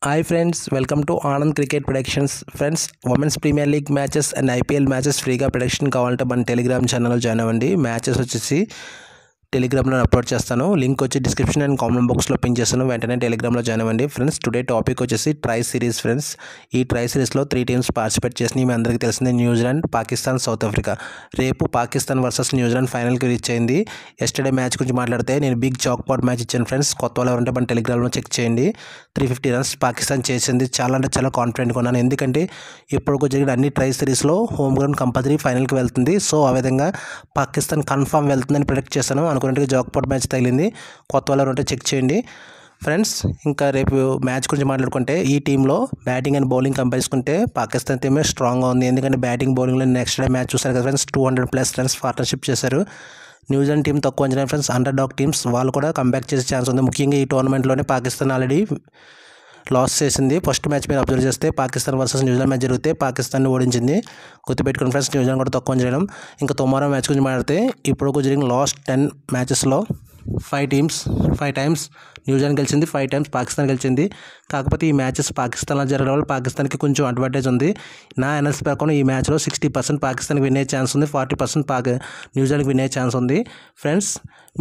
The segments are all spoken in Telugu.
Hi friends, welcome to Anand Cricket Predictions. Friends, Women's Premier League matches and IPL matches ఫ్రీగా ప్రెడిక్షన్ కావాలంటే మన టెలిగ్రామ్ ఛానల్లో జాయిన్ అవ్వండి. మ్యాచెస్ వచ్చేసి టెలిగ్రామ్లో అప్లోడ్ చేస్తాను. లింక్ వచ్చి డిస్క్రిప్షన్ అండ్ కామెంట్ బాక్స్లో పిన్ చేస్తాను. వెంటనే టెలిగ్రామ్లో జాయిన్ అవ్వండి. ఫ్రెండ్స్, టుడే టాపిక్ వచ్చేసి ట్రై సిరీస్. ఫ్రెండ్స్, ఈ ట్రై సిరీస్లో 3 టీమ్స్ పార్టిసిపేట్ చేసినాయి. మీ అందరికీ తెలిసిందే, న్యూజిలాండ్, పాకిస్తాన్, సౌత్ ఆఫ్రికా. రేపు పాకిస్తాన్ వర్సెస్ న్యూజిలాండ్ ఫైనల్కి రీచ్ అయింది. ఎస్టర్డే మ్యాచ్ గురించి మాట్లాడితే నేను బిగ్ జాక్పాట్ మ్యాచ్ ఇచ్చాను. ఫ్రెండ్స్, కొత్త వాళ్ళు ఎవరంటే మన టెలిగ్రామ్లో చెక్ చేయండి. 350 రన్స్ పాకిస్తాన్ చేసింది. చాలా అంటే చాలా కాన్ఫిడెంట్గా ఉన్నాను, ఎందుకంటే ఇప్పటికి జరిగిన అన్ని ట్రై సిరీస్లో హోమ్ గ్రౌండ్ కంపల్సరీ ఫైనల్కి వెళ్తుంది. సో ఆ విధంగా పాకిస్తాన్ కన్ఫామ్ వెళ్తుందని ప్రిడిక్ట్ చేశాను. అనుకున్నట్టుగా జాక్పాట్ మ్యాచ్ తగిలింది. కొత్త వాళ్ళు ఉంటే చెక్ చేయండి. ఫ్రెండ్స్, ఇంకా రేపు మ్యాచ్ గురించి మాట్లాడుకుంటే ఈ టీంలో బ్యాటింగ్ అండ్ బౌలింగ్ కంపేర్ చేసుకుంటే పాకిస్తాన్ టీమే స్ట్రాంగ్గా ఉంది. ఎందుకంటే బ్యాటింగ్ బౌలింగ్లో నెక్స్ట్ డే మ్యాచ్ చూసారు కదా ఫ్రెండ్స్, 200+ రన్స్ పార్ట్నర్షిప్ చేశారు. న్యూజిలాండ్ టీం తక్కువ అంచనా ఫ్రెండ్స్, అండర్ డాగ్ టీమ్స్ వాళ్ళు కూడా కంబ్యాక్ చేసే ఛాన్స్ ఉంది. ముఖ్యంగా ఈ టోర్నమెంట్లోనే పాకిస్తాన్ ఆల్రెడీ లాస్ చేసింది. ఫస్ట్ మ్యాచ్ మీరు అబ్జర్వ్ చేస్తే పాకిస్తాన్ వర్సెస్ న్యూజిలాండ్ మ్యాచ్ జరిగితే పాకిస్తాన్ని ఓడించింది. గుర్తుపెట్టుకుని ఫ్రెండ్స్, న్యూజిలాండ్ కూడా తక్కువ చేయడం. ఇంకా టుమారో మ్యాచ్ గురించి మాట్లాడితే ఇప్పుడు జరిగిన లాస్ట్ 10 మ్యాచెస్లో 5 టైమ్స్ న్యూజిలాండ్ గెలిచింది, 5 టైమ్స్ పాకిస్తాన్ గెలిచింది. కాకపోతే ఈ మ్యాచెస్ పాకిస్తాన్లో జరగడం వల్ల పాకిస్తాన్కి కొంచెం అడ్వాంటేజ్ ఉంది. నా అనాలిసిస్ ప్రకారం ఈ మ్యాచ్లో 60% పాకిస్తాన్కి విన్ అయ్యే ఛాన్స్ ఉంది, 40% న్యూజిలాండ్కి విన్ అయ్యే ఛాన్స్ ఉంది. ఫ్రెండ్స్,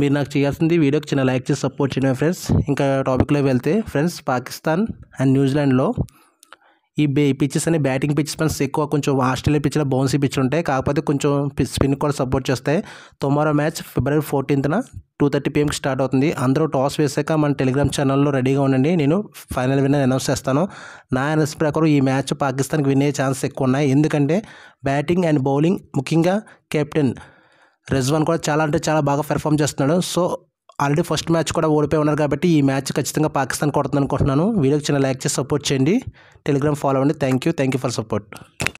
మీరు నాకు చేయాల్సింది వీడియోకి చిన్న లైక్ చేసి సపోర్ట్ చేయడం. ఫ్రెండ్స్, ఇంకా టాపిక్లో వెళ్తే ఫ్రెండ్స్, పాకిస్తాన్ అండ్ న్యూజిలాండ్లో ఈ పిచ్చెస్ అనే బ్యాటింగ్ పిచ్చెస్ ఫ్రెండ్స్ ఎక్కువ కొంచెం ఆస్ట్రేలియా పిచ్లో బౌన్సీ పిచ్లు ఉంటాయి. కాకపోతే కొంచెం స్పిన్ కూడా సపోర్ట్ చేస్తాయి. Tomorrow match February 14th 2:30 PM start అవుతుంది. అందరూ టాస్ వేసాక మన టెలిగ్రామ్ ఛానల్లో రెడీగా ఉండండి. నేను ఫైనల్ విన్నర్ అనౌన్స్ చేస్తాను. నా అనాలిసిస్ ప్రకారం ఈ మ్యాచ్ పాకిస్తాన్కి విన్ అయ్యే ఛాన్స్ ఎక్కువ ఉన్నాయి. ఎందుకంటే బ్యాటింగ్ అండ్ బౌలింగ్, ముఖ్యంగా కెప్టెన్ రిజ్వాన్ కూడా చాలా అంటే చాలా బాగా పెర్ఫామ్ చేస్తున్నాడు. సో ఆల్రెడీ ఫస్ట్ మ్యాచ్ కూడా ఓడిపోయి ఉన్నారు కాబట్టి ఈ మ్యాచ్ ఖచ్చితంగా పాకిస్తాన్ కొడుతుంది అనుకుంటున్నాను. వీడియోకి చిన్న లైక్ చేసి సపోర్ట్ చేయండి. టెలిగ్రామ్ ఫాలో అవ్వండి. Thank you for support.